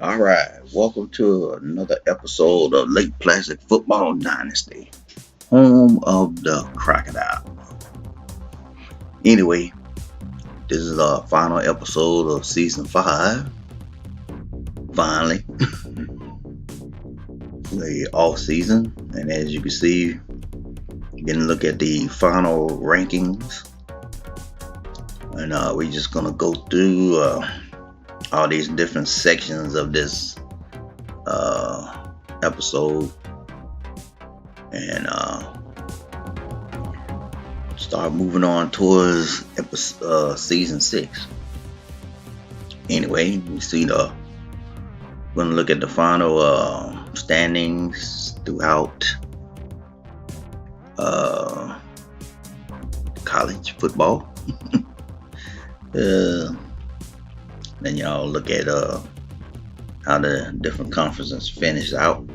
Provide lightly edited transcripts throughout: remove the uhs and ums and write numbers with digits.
All right, welcome to another episode of Lake Placid Football Dynasty, home of the Crocodile. Anyway, this is our final episode of season 5. Finally, the off season, and as you can see, you can look at the final rankings, and we're just gonna go through all these different sections of this episode and start moving on towards season 6. Anyway, we see we're gonna look at the final standings throughout college football. Then y'all look at how the different conferences finish out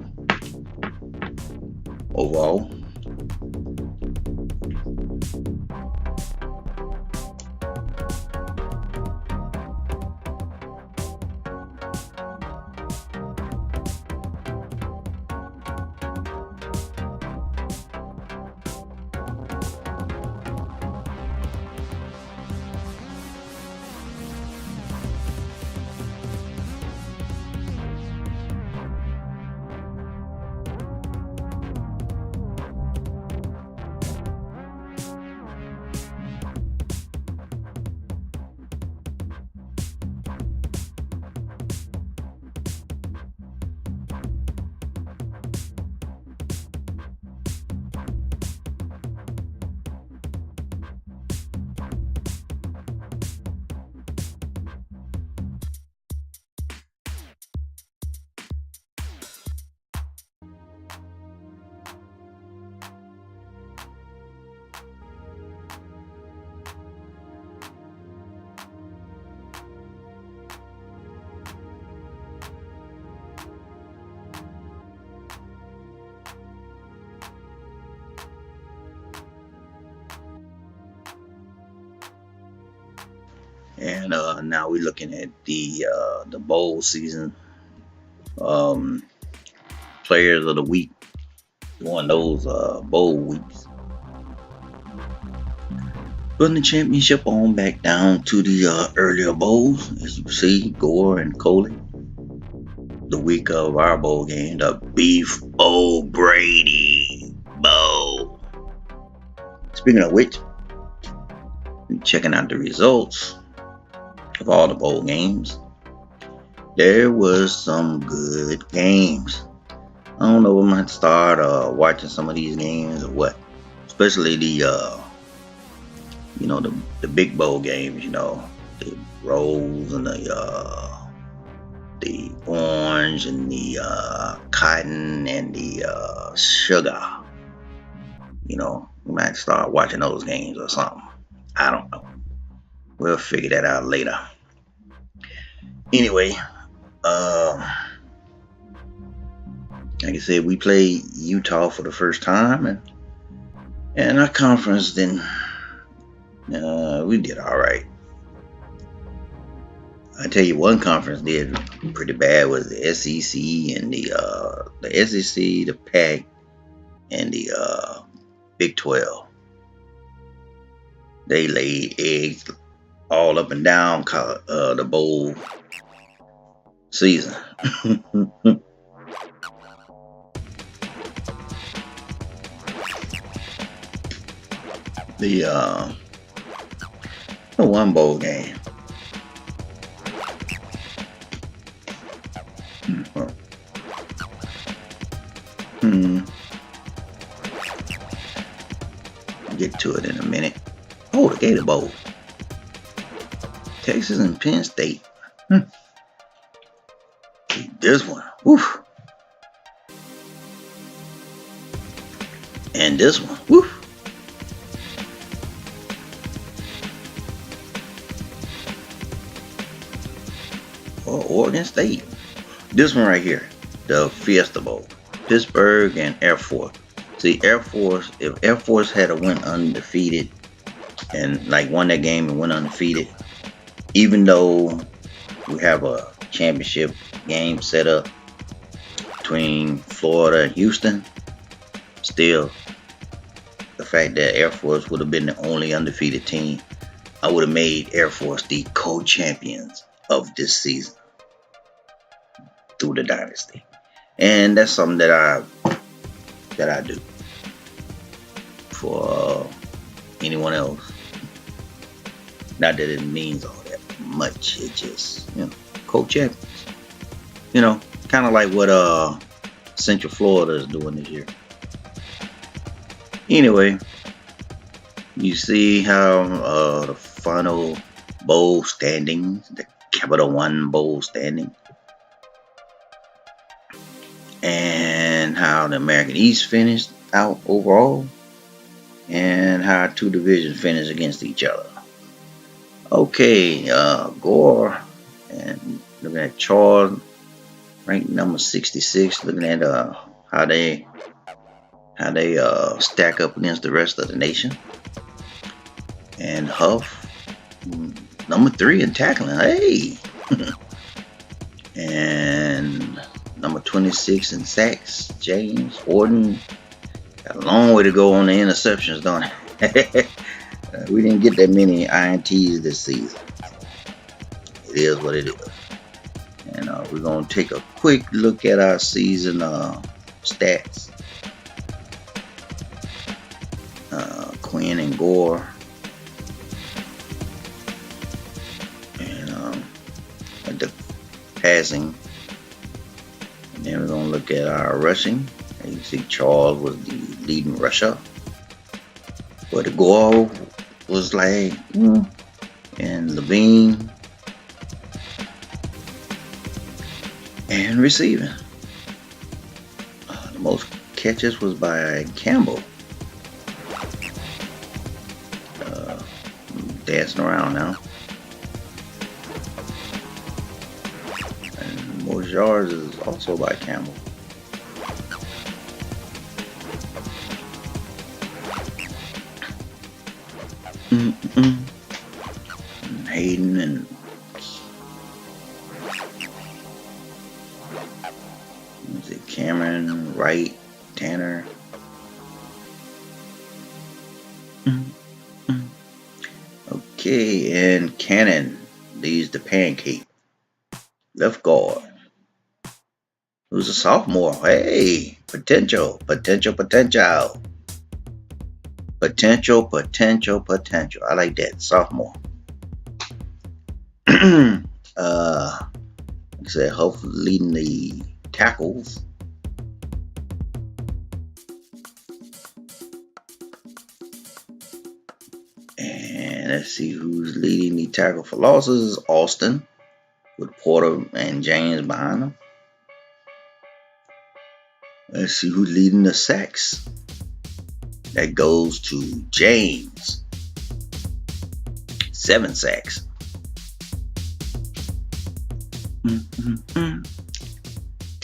overall. And now we're looking at the bowl season players of the week during those bowl weeks. From the championship on back down to the earlier bowls, as you can see, Gore and Coley. The week of our bowl game, the Beef O'Brady Bowl. Speaking of which, checking out the results of all the bowl games, there was some good games. I don't know if I'm going to start watching some of these games or what, especially the big bowl games, the rolls and the orange and the cotton and the sugar. We might start watching those games or something. I don't know. We'll figure that out later. Anyway, like I said, we played Utah for the first time, and our conference we did all right. I tell you, one conference did pretty bad was the SEC and the SEC, the PAC, and the Big 12. They laid eggs all up and down the bowl season. The one bowl game. Get to it in a minute. Oh, the Gator Bowl. Texas and Penn State. This one. Woof. And this one. Woof. Oh, Oregon State. This one right here. The Fiesta Bowl. Pittsburgh and Air Force. See, Air Force, if Air Force had went undefeated and won that game and went undefeated, even though we have a championship game set up between Florida and Houston. Still, the fact that Air Force would have been the only undefeated team, I would have made Air Force the co-champions of this season through the Dynasty. And that's something that I do for anyone else. Not that it means all that much. It just, co-champions. Kind of like what Central Florida is doing this year. Anyway, you see how the final bowl standings, the Capital One bowl standing, and how the American East finished out overall, and how two divisions finished against each other. Okay, Gore and looking at Charles, ranked number 66. Looking at how they stack up against the rest of the nation. And Huff, number 3 in tackling. Hey, and number 26 in sacks. James Horton got a long way to go on the interceptions, don't it? We didn't get that many INTs this season. It is what it is. And we're going to take a quick look at our season stats. Quinn and Gore. And at the passing. And then we're going to look at our rushing. And you see Charles was the leading rusher. But the Gore was like, and Levine, and receiving. The most catches was by Campbell. Dancing around now. And most yards is also by Campbell. Hayden and Cameron, Wright, Tanner. Okay, and Cannon leads the pancake. Left guard. Who's a sophomore? Hey, potential. I like that. Sophomore. Like I said, hopefully leading the tackles. And let's see who's leading the tackle for losses. Austin, with Porter and James behind him. Let's see who's leading the sacks. That goes to James. 7 sacks.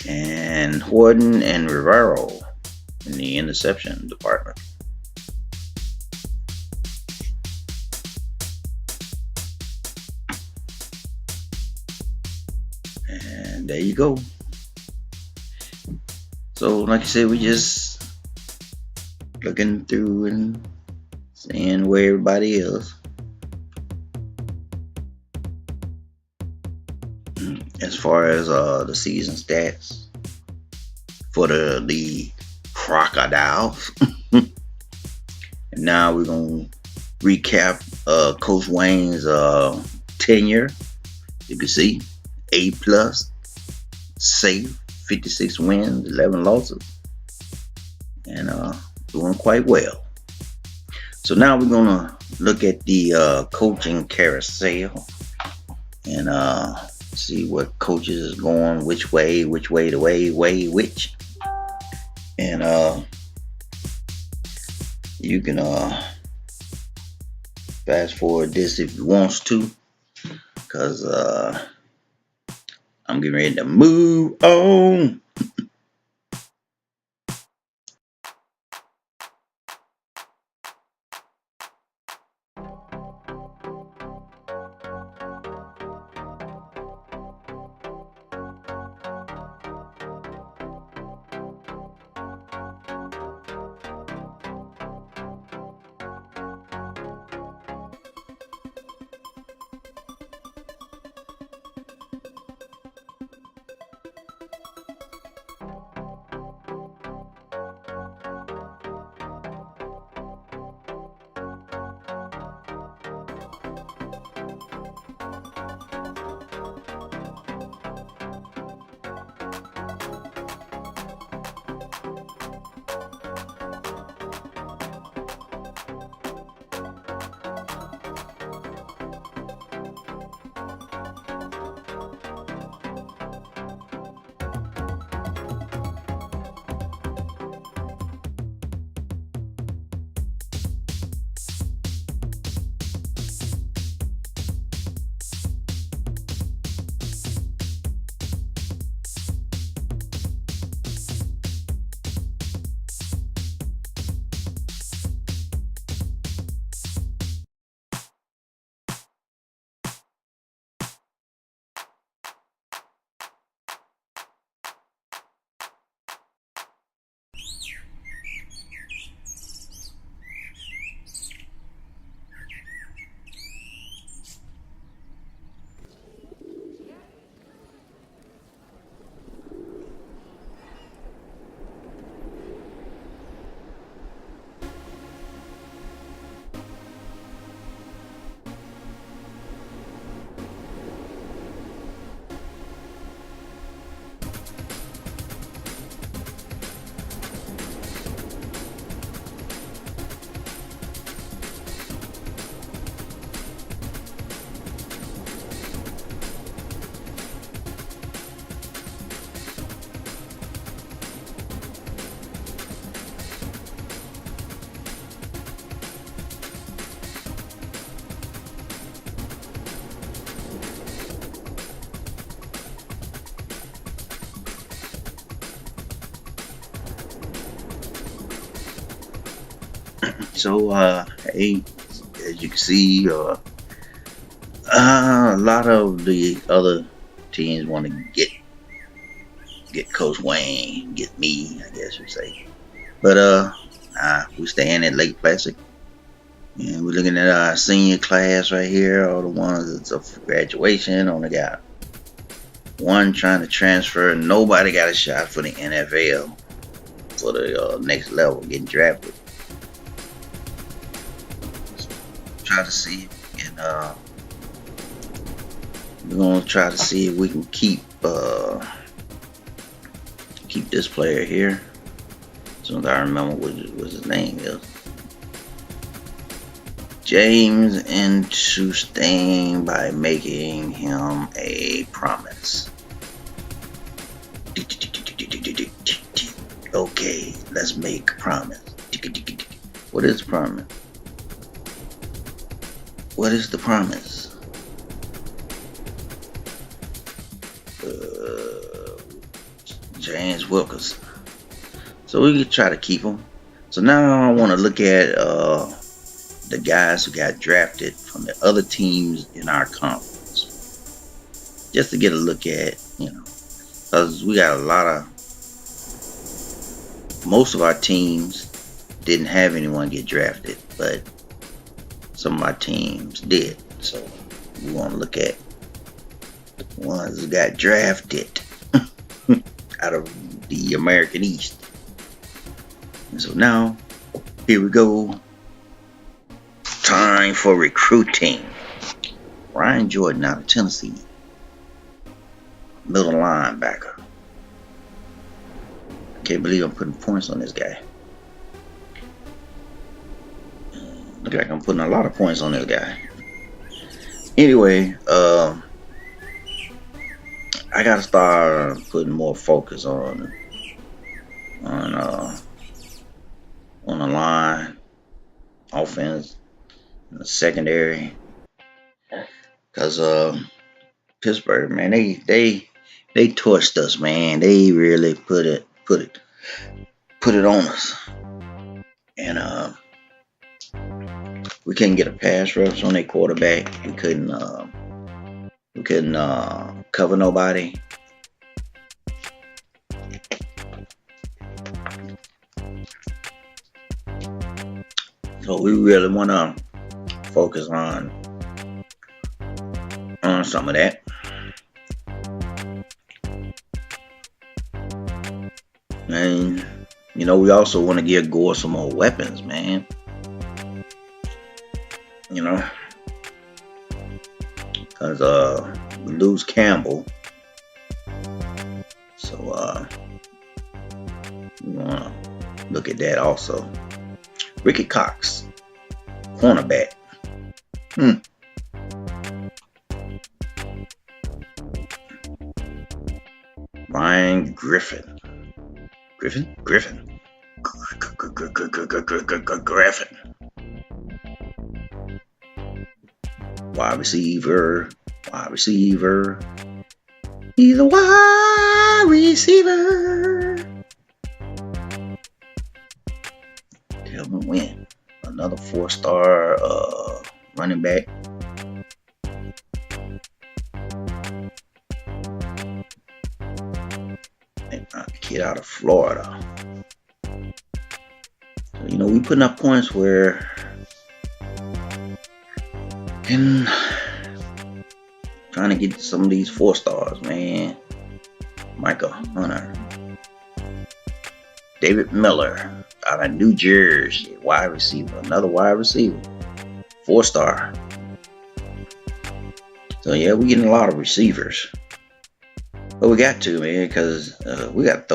And Horton and Rivero in the interception department. And there you go. So like I said, we just looking through and seeing where everybody is. As far as the season stats for the Crocodiles. And now we're going to recap Coach Wayne's tenure. You can see A+, safe, 56 wins, 11 losses, and doing quite well. So now we're going to look at the coaching carousel and see what coaches is going which way, which. And you can fast forward this if you want to, because I'm getting ready to move on. So, hey, as you can see, a lot of the other teams want to get Coach Wayne, get me, I guess you'd say. But we staying at Lake Placid, and we're looking at our senior class right here. All the ones that's up for graduation. Only got one trying to transfer. Nobody got a shot for the NFL for the next level, getting drafted. Try to see if we can. We're gonna try to see if we can keep this player here. As soon as I remember what his name is. James into staying by making him a promise. Okay, let's make a promise. What is the promise? What is the promise? James Wilkerson. So we can try to keep him. So now I want to look at the guys who got drafted from the other teams in our conference, just to get a look at, because we got a lot of, most of our teams didn't have anyone get drafted, but some of our teams did. So we want to look at the ones who got drafted out of the American East. And so now, here we go. Time for recruiting. Ryan Jordan out of Tennessee. Middle linebacker. Can't believe I'm putting points on this guy. Look like I'm putting a lot of points on this guy. Anyway, I gotta start putting more focus on the line, offense, and the secondary. Cause Pittsburgh, man, they torched us, man. They really put it on us, and we couldn't get a pass rush on their quarterback. We couldn't cover nobody. So we really want to focus on some of that. And we also want to give Gore some more weapons, man. Because we lose Campbell. So we want to look at that also. Ricky Cox, cornerback. Ryan Griffin. Griffin. Wide receiver. He's a wide receiver. Tell me when. Another 4-star running back. A kid out of Florida. So, we putting up points where and trying to get some of these 4-stars, man. Michael Hunter. David Miller out of New Jersey. Wide receiver. Another wide receiver. 4-star. So yeah, we're getting a lot of receivers. But we got to, man, because we got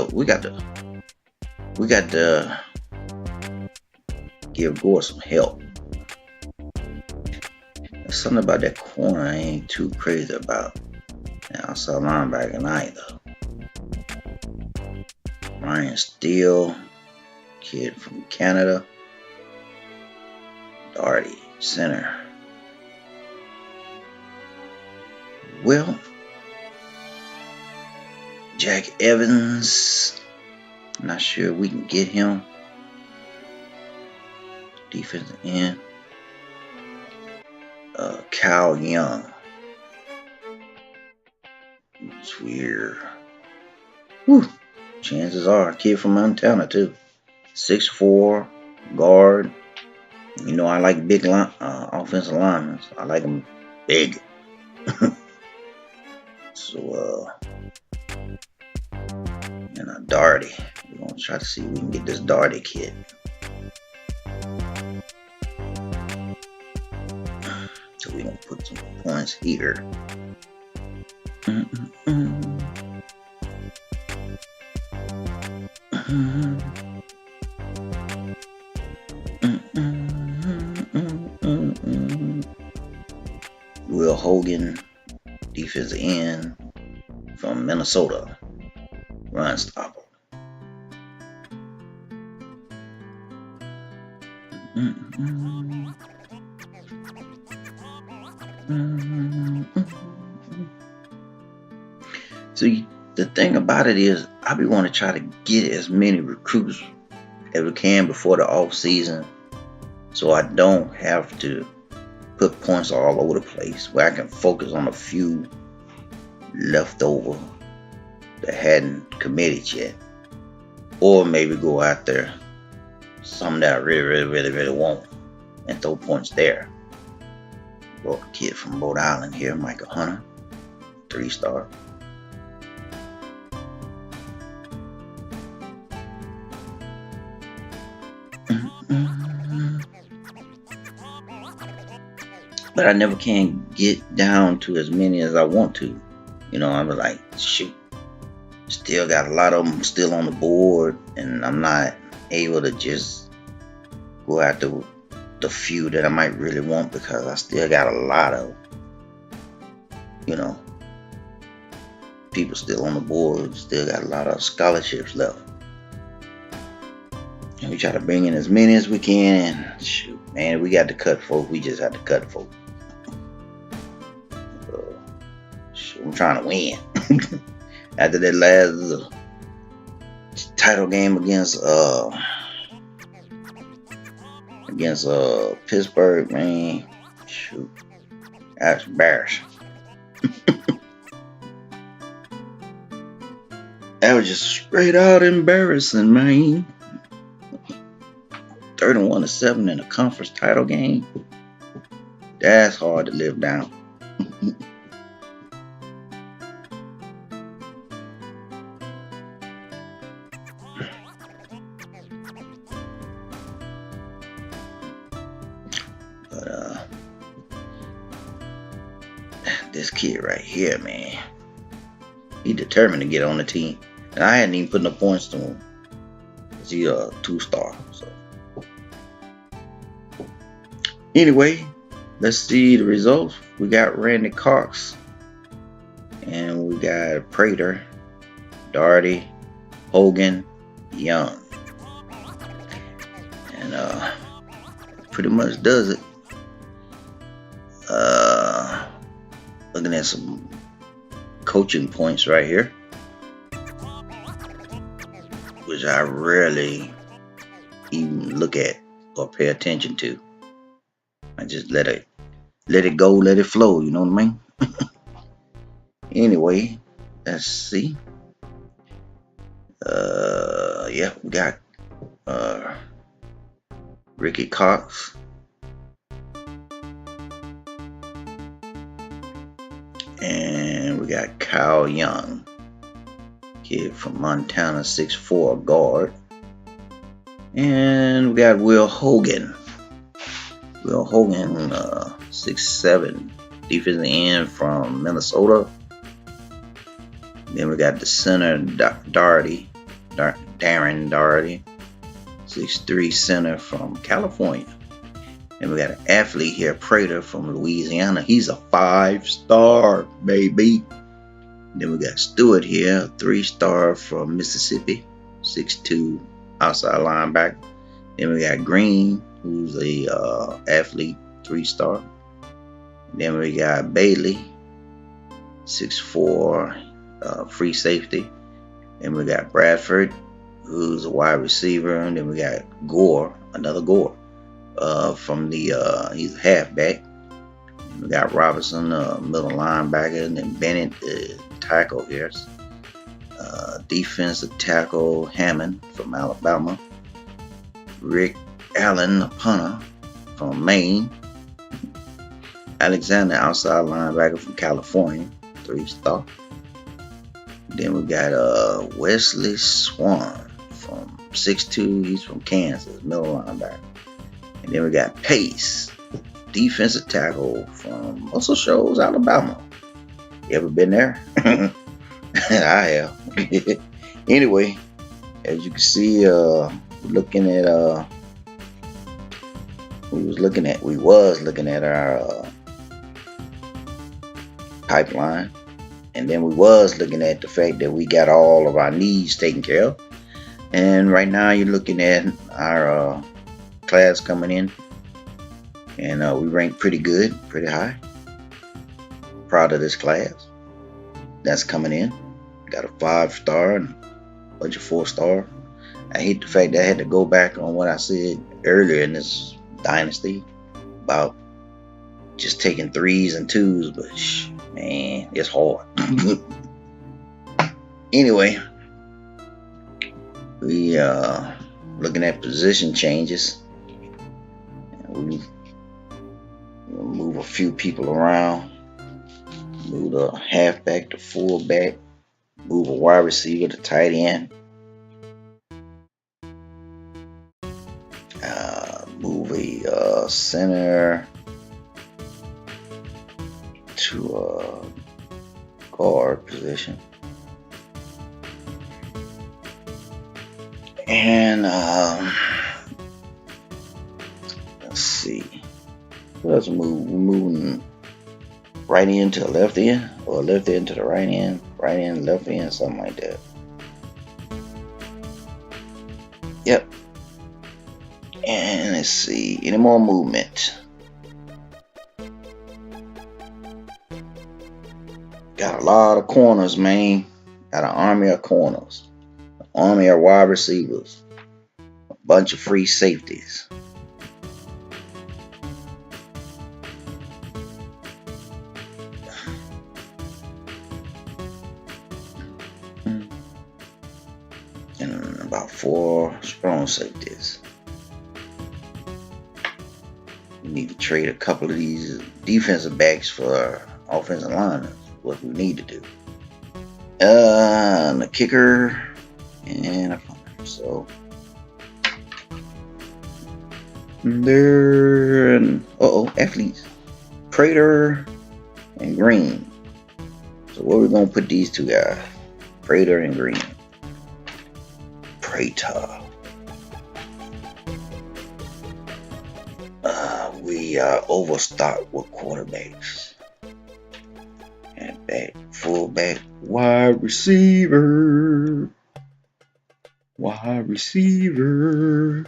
to give Gore some help. There's something about that corner I ain't too crazy about. Outside linebacker either. Ryan Steele, kid from Canada. Darty, center. Well, Jack Evans, I'm not sure we can get him. defensive end. Cal Young. It's weird. Whew. Chances are, kid from Montana too. 6'4", guard. You know, I like big offensive linemen. I like them big. So, and a Darty. We're gonna try to see if we can get this Darty kid. So we're gonna put some points here. Will Hogan, defensive end from Minnesota, run stopper. See, the thing about it is, I be want to try to get as many recruits as we can before the off season, so I don't have to put points all over the place, where I can focus on a few left over that hadn't committed yet, or maybe go out there some that I really want and throw points there. Brought a kid from Rhode Island here, Michael Hunter, 3-star. But I never can get down to as many as I want to. You know, I'm like, shoot, still got a lot of them still on the board, and I'm not able to just go after the few that I might really want, because I still got a lot of, you know, people still on the board, still got a lot of scholarships left. And we try to bring in as many as we can, and shoot, man, we got to cut folks. We just have to cut folks. I'm trying to win. After that last title game against Pittsburgh, man, shoot, that's embarrassing. That was just straight out embarrassing, man. 31-7 in a conference title game. That's hard to live down. This kid right here, man, he determined to get on the team, and I hadn't even put no points to him. He's a 2-star. So anyway, let's see the results. We got Randy Cox, and we got Prater, Darty, Hogan, Young, and pretty much does it. Looking at some coaching points right here, which I rarely even look at or pay attention to. I just let it go, let it flow, you know what I mean? Anyway, let's see. Yeah, we got Ricky Cox, and we got Kyle Young, kid from Montana, 6'4", guard. And we got Will Hogan. 6'7", defensive end from Minnesota. Then we got the center, Darren Darty, 6'3", center from California. And we got an athlete here, Prater from Louisiana. He's a 5-star, baby. Then we got Stewart here, 3-star from Mississippi, 6'2", outside linebacker. Then we got Green, who's a athlete, 3-star. Then we got Bailey, 6'4", free safety. Then we got Bradford, who's a wide receiver. And then we got Gore, another Gore, from the he's a halfback. We got Robinson, middle linebacker, and then Bennett, tackle here. Defensive tackle Hammond from Alabama. Rick Allen, punter from Maine. Alexander, outside linebacker from California, 3-star. Then we got Wesley Swan from 6'2", he's from Kansas, middle linebacker. And then we got Pace, defensive tackle from Muscle Shoals, Alabama. You ever been there? I have. Anyway, as you can see, looking at we was looking at our pipeline, and then we was looking at the fact that we got all of our needs taken care of. And right now you're looking at our class coming in, and we ranked pretty good, pretty high. Proud of this class that's coming in. Got a 5-star and a bunch of 4-star. I hate the fact that I had to go back on what I said earlier in this Dynasty about just taking 3s and 2s, but man, it's hard. Anyway, we looking at position changes. We move a few people around. Move the halfback to fullback. Move a wide receiver to tight end. Move a center to a guard position. And let's see. Let's move. We're moving right end to the left end, or left end to the right end, left end, something like that. Yep. And let's see, any more movement? Got a lot of corners, man. Got an army of corners, an army of wide receivers, a bunch of free safeties. And about 4 strong safeties. We need to trade a couple of these defensive backs for offensive linemen. What we need to do. And a kicker and a punter. So there and athletes. Prater and Green. So where we gonna put these two guys? Prater and Green. Prater. We are overstocked with quarterbacks. And back, fullback, wide receiver. Wide receiver.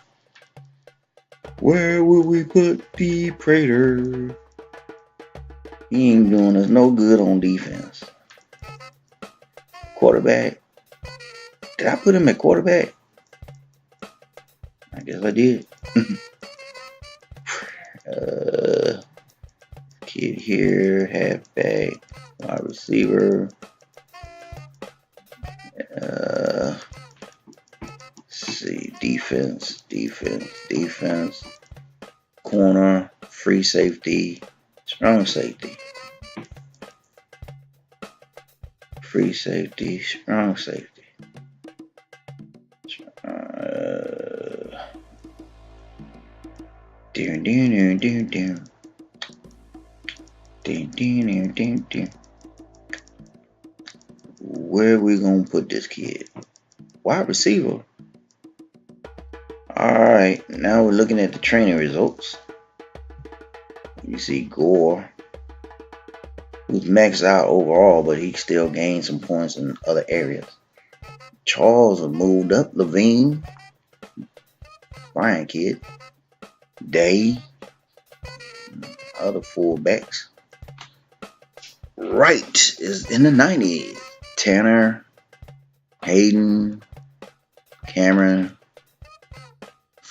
Where will we put the Prater? He ain't doing us no good on defense. Quarterback. Did I put him at quarterback? I guess I did. Kid here, halfback, wide receiver. Let's see, defense. Corner, free safety, strong safety. Free safety, strong safety. Where we gonna put this kid? Wide receiver. Alright, now we're looking at the training results. You see Gore, who's maxed out overall, but he still gained some points in other areas. Charles has moved up. Levine, Brian kid, Day, other fullbacks. Wright is in the 90s. Tanner, Hayden, Cameron,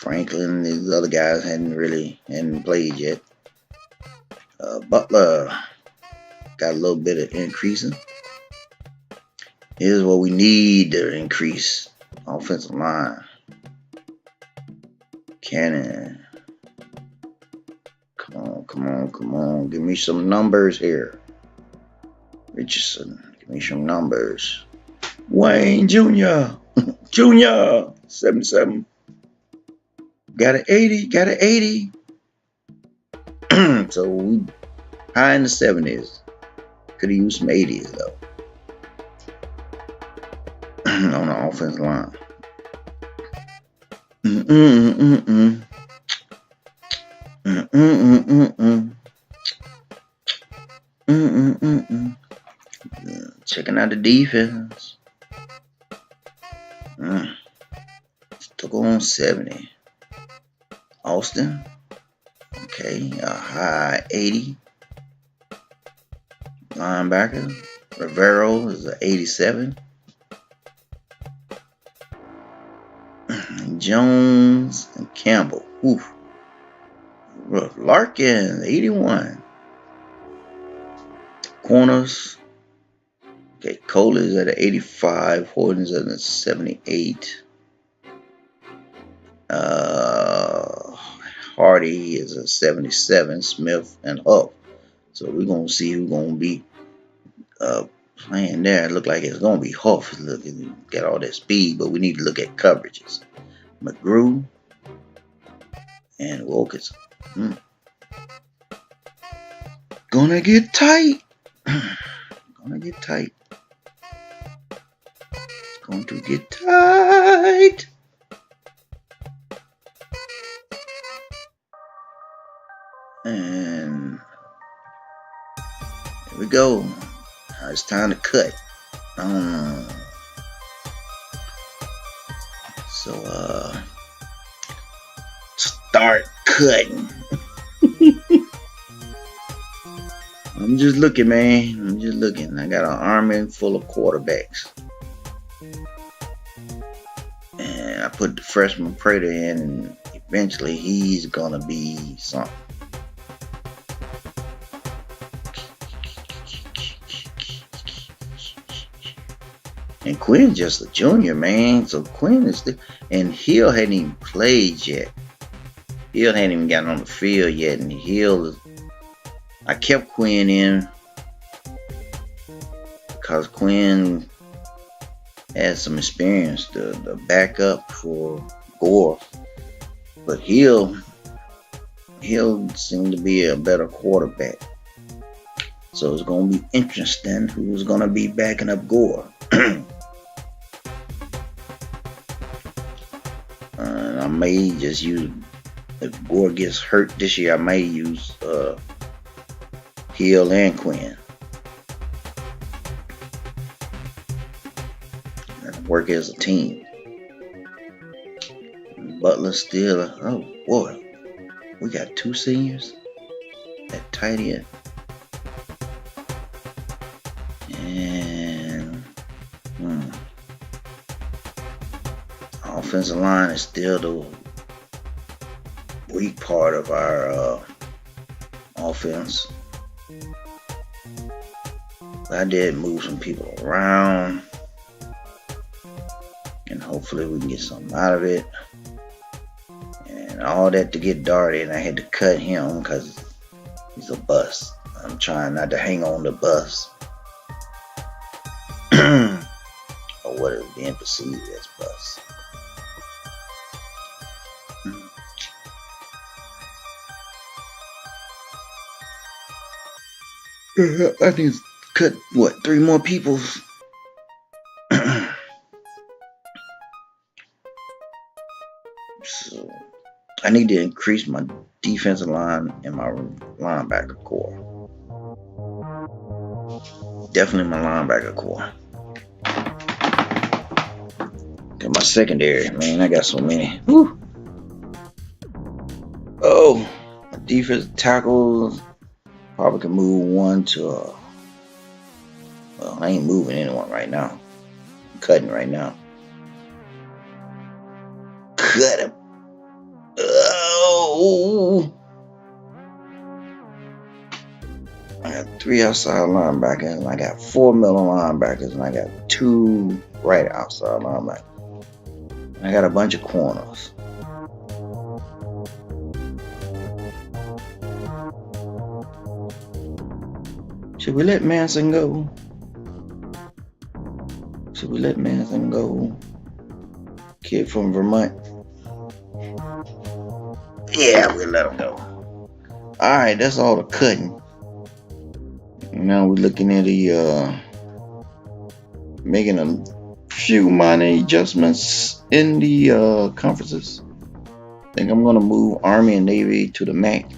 Franklin, these other guys hadn't played yet. Butler got a little bit of increasing. Here's what we need to increase: offensive line. Cannon. Come on. Give me some numbers here. Richardson, give me some numbers. Wayne Jr. 77. Got an 80. So we high in the 70s. Could have used some 80s though. On the offensive line. Checking out the defense. Took on 70. Austin. Okay, a high 80. Linebacker. Rivero is an 87. Jones and Campbell. Oof. Larkin, 81. Corners. Okay, Cole is at an 85. Horton's at a 78. Hardy is a 77. Smith and Huff. So we're going to see who's going to be playing there. It look like it's going to be Huff. Look, got all that speed, but we need to look at coverages. McGrew and Wilkinson. Gonna get tight. Going to get tight. And here we go. Now it's time to cut. So start cutting. I'm just looking, man. I got an army full of quarterbacks. And I put the freshman Prater in, and eventually he's going to be something. And Quinn's just a junior, man. So Quinn is and Hill hadn't even played yet. Hill hadn't even gotten on the field yet. And I kept Quinn in because Quinn had some experience, the backup for Gore. But Hill seemed to be a better quarterback. So it's going to be interesting who's going to be backing up Gore. And I may just use, if Gore gets hurt this year, I may use Hill and Quinn. And work as a team. Butler still, oh boy, we got 2 seniors at tight end. And offensive line is still the weak part of our offense. I did move some people around, and hopefully we can get something out of it. And all that to get Darty, and I had to cut him because he's a bust. I'm trying not to hang on the bus. Or what is being perceived as bust. I need to cut, 3 more people? So I need to increase my defensive line and my linebacker core. Definitely my linebacker core. Got my secondary, man. I got so many. Woo. Oh, my defensive tackles. Probably can move one to well, I ain't moving anyone right now. I'm cutting right now. Cut him. go. I got 3 outside linebackers, and I got 4 middle linebackers, and I got 2 right outside linebackers. And I got a bunch of corners. Should we let Manson go? Should we let Manson go? Kid from Vermont. Yeah, we'll let him go. Alright, that's all the cutting. Now we're looking at the making a few minor adjustments in the conferences. I think I'm gonna move Army and Navy to the MAC.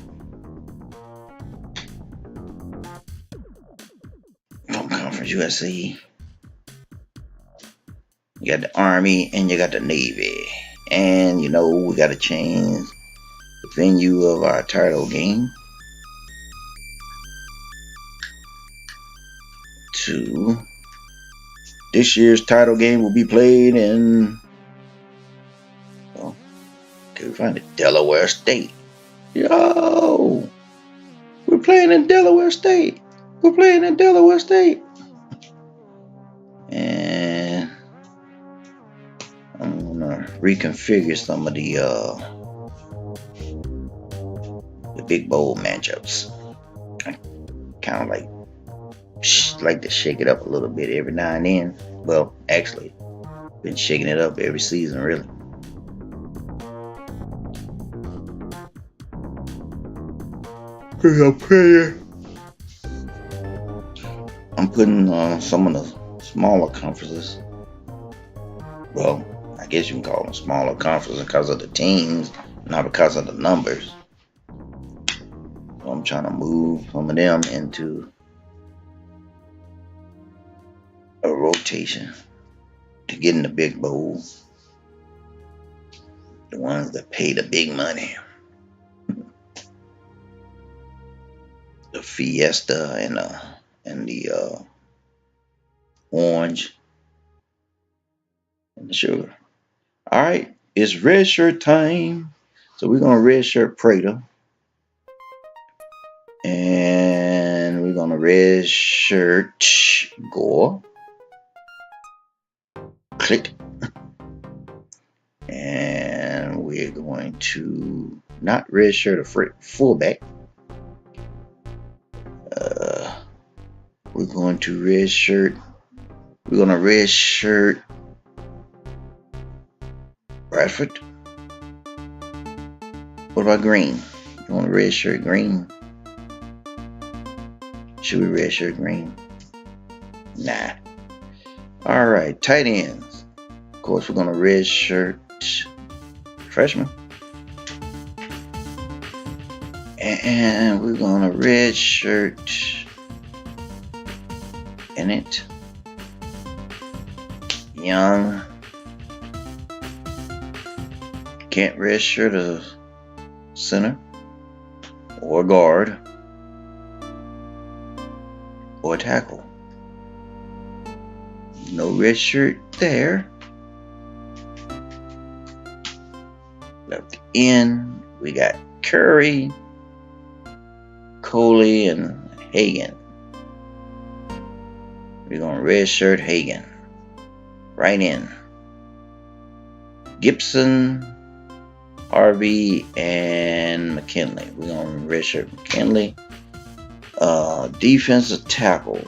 From Conference USA. You got the Army and you got the Navy. And you know we gotta change the venue of our title game to this year's title game will be played in, well, can we find it? Delaware State. Yo, we're playing in Delaware State. We're playing in Delaware State. And I'm gonna reconfigure some of the big bowl matchups. I kind of like to shake it up a little bit every now and then. Well, actually, been shaking it up every season, really. I'm putting some of the smaller conferences. Well, I guess you can call them smaller conferences because of the teams, not because of the numbers. So I'm trying to move some of them into a rotation to get in the big bowl. The ones that pay the big money. The Fiesta and the orange and the sugar. All right, it's red shirt time. So we're gonna red shirt Prater, and we're gonna red shirt Gore. Click. And we're going to not red shirt a fullback. We're going to red shirt. We're gonna red shirt Bradford. What about green? You want to red shirt green? Should we red shirt green? Nah. All right, tight ends. Of course, we're gonna red shirt freshman, and we're gonna red shirt Bennett, Young. Can't red shirt a center or guard or tackle. No red shirt there. Left end, we got Curry, Coley, and Hagan. We're going to red shirt Hagan. Right in. Gibson, Harvey, and McKinley. We're going to red shirt McKinley. Defensive tackle.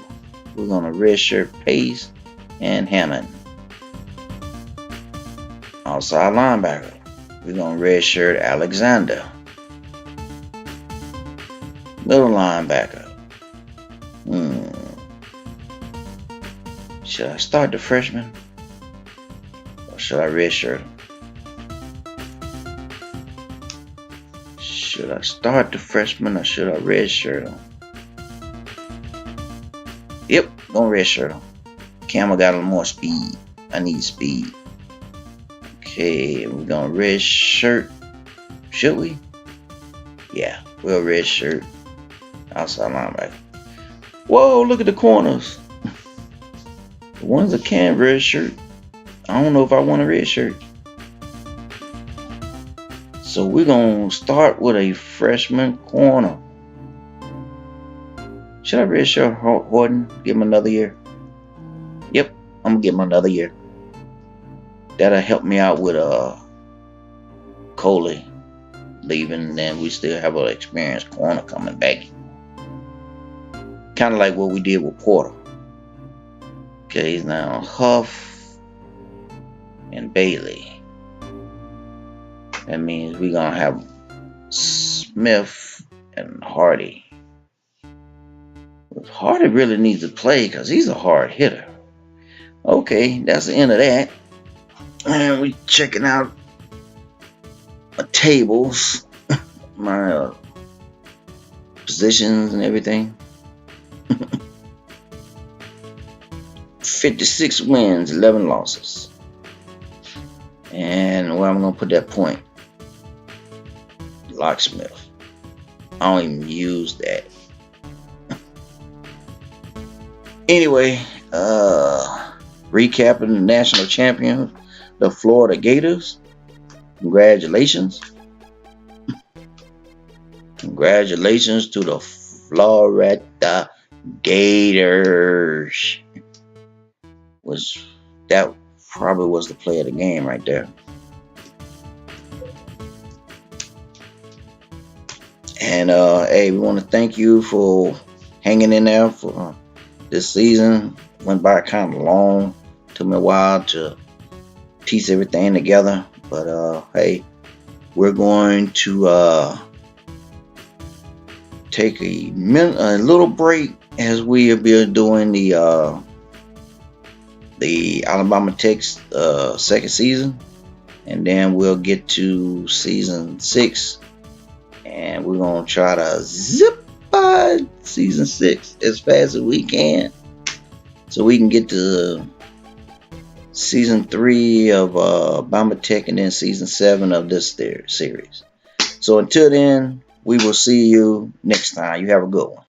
We're going to red shirt Pace and Hammond. Outside linebacker. We're going to red shirt Alexander. Middle linebacker. Should I start the freshman? Or should I red shirt him? Should I start the freshman or should I red shirt him? Yep, gonna red shirt him. Camel got a little more speed. I need speed. Okay, we're gonna red shirt. Should we? Yeah, we'll red shirt outside linebacker. Whoa, look at the corners. The ones that can't red shirt, I don't know if I want a red shirt. So we're gonna start with a freshman corner. Should I reassure Horton? Give him another year? Yep, I'm gonna give him another year. That'll help me out with Coley leaving, and then we still have an experienced corner coming back. Kind of like what we did with Porter. Okay, now Huff and Bailey. That means we're gonna have Smith and Hardy. Hardy really needs to play because he's a hard hitter. Okay, that's the end of that. And we checking out my tables, my positions and everything. 56 wins, 11 losses. And where I'm gonna put that point? Locksmith. I don't even use that. Anyway, recapping the national champions, the Florida Gators. Congratulations. Congratulations to the Florida Gators. That probably was the play of the game right there. And hey, we want to thank you for hanging in there for this season. Went by kind of long. Took me a while to piece everything together. But hey, we're going to take a little break as we will be doing the Alabama Tech's second season, and then we'll get to season 6, and we're gonna try to zip by season 6 as fast as we can, so we can get to season 3 of Bama Tech, and then season 7 of this series. So until then, we will see you next time. You have a good one.